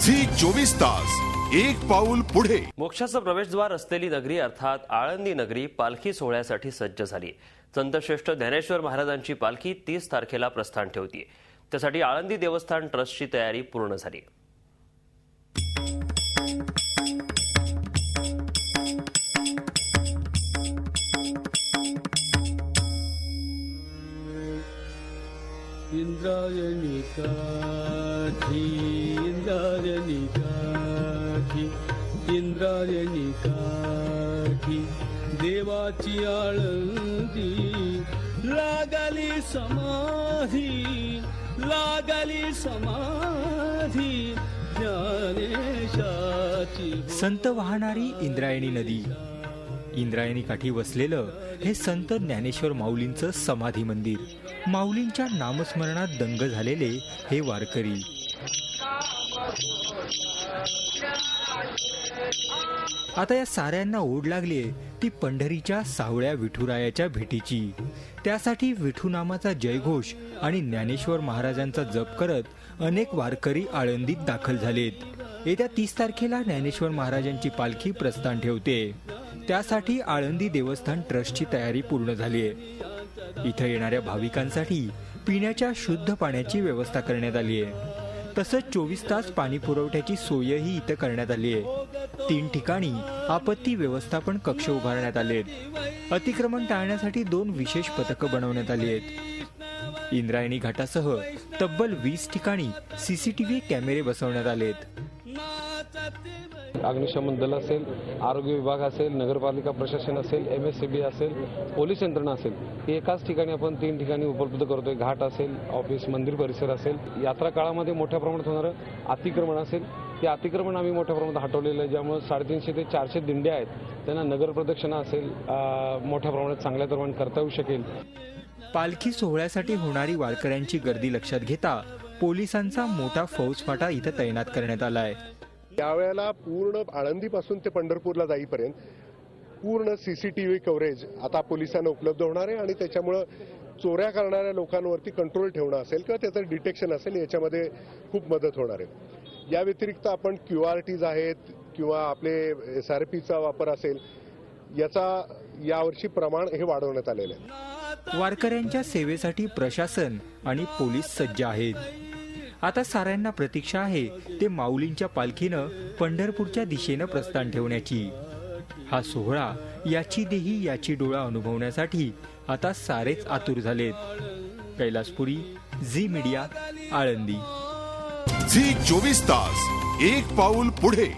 Zee 24 तास एक पाऊल पुढे। मोक्षाचं प्रवेशद्वार असलेली नगरी अर्थात आळंदी नगरी पालखी सोहळ्यासाठी सज्ज झाली। संतश्रेष्ठ ज्ञानेश्वर महाराजांची पालखी 30 तारखेला प्रस्थान ठेवते। त्यासाठी आळंदी देवस्थान ट्रस्टची तयारी पूर्ण झाली। इंद्रायणी काठी इंद्रायणी काठी इंद्रायणी काठी देवाची आळंदी लागली समाधी ज्ञानेशाची। संत वाहणारी इंद्रायणी नदी, इंद्रायणी काठी वसलेलं हे संत ज्ञानेश्वर माऊलींचं समाधी मंदिर। माऊलींच्या नामस्मरणात दंग झालेले हे वारकरी आता या साऱ्यांना ओढ लागलीये ती पंढरीच्या सावळ्या विठुरायाच्या भेटीची। त्यासाठी विठू नामाचा जयघोष आणि ज्ञानेश्वर महाराजांचा जप करत अनेक वारकरी आळंदीत दाखल झालेत। येत्या 30 तारखेला ज्ञानेश्वर महाराजांची पालखी प्रस्थान ठेवते। त्यासाठी आळंदी देवस्थान ट्रस्टची तयारी पूर्ण झाली आहे। इथं येणाऱ्या भाविकांसाठी पिण्याच्या शुद्ध पाण्याची व्यवस्था करण्यात आली आहे। तसंच 24 तास पाणी पुरवठ्याची सोयही इथं करण्यात आली आहे। 3 ठिकाणी आपत्ती व्यवस्थापन कक्ष उभारण्यात आले आहेत। अतिक्रमण टाळण्यासाठी 2 विशेष पथकं बनवण्यात आली आहेत। इंद्रायणी घाटासह तब्बल 20 ठिकाणी सीसीटीव्ही कॅमेरे बसवण्यात आलेत। अग्निशमन दल असेल, आरोग्य विभाग असेल, नगरपालिका प्रशासन असेल, MSCB असेल, पोलीस यंत्रणा असेल, हे एकाच ठिकाणी आपण 3 ठिकाणी उपलब्ध करतोय। घाट असेल, ऑफिस, मंदिर परिसर असेल। यात्रा काळामध्ये मोठ्या प्रमाणात होणारं अतिक्रमण असेल, ते अतिक्रमण आम्ही मोठ्या प्रमाणात हटवलेलं आहे। ज्यामुळे 350 ते 400 दिंड्या आहेत, त्यांना नगर प्रदक्षिणा असेल मोठ्या प्रमाणात चांगल्या प्रमाणात करता येऊ शकेल। पालखी सोहळ्यासाठी होणारी वारकऱ्यांची गर्दी लक्षात घेता पोलिसांचा मोठा फौजफाटा इथं तैनात करण्यात आलाय। यावेळेला पूर्ण आळंदीपासून ते पंढरपूरला जाईपर्यंत पूर्ण सीसीटीव्ही कव्हरेज आता पोलिसांना उपलब्ध होणार आहे आणि त्याच्यामुळे चोऱ्या करणाऱ्या लोकांवरती कंट्रोल ठेवणं असेल किंवा त्याचं डिटेक्शन असेल याच्यामध्ये खूप मदत होणार आहे। या व्यतिरिक्त आपण QRTs आहेत किंवा आपले SRPचा वापर असेल, याचा यावर्षी प्रमाण हे वाढवण्यात आलेलं आहे। वारकऱ्यांच्या सेवेसाठी प्रशासन आणि पोलीस सज्ज आहेत। आता साऱ्यांना प्रतीक्षा आहे ते माऊलींच्या पालखीनं पंढरपूरच्या दिशेनं प्रस्थान ठेवण्याची। हा सोहळा याची देही याची डोळा अनुभवण्यासाठी आता सारेच आतुर झालेत। Kailaspuri, Zee media, Alandi. Zee 24 तास एक पाऊल पुढे।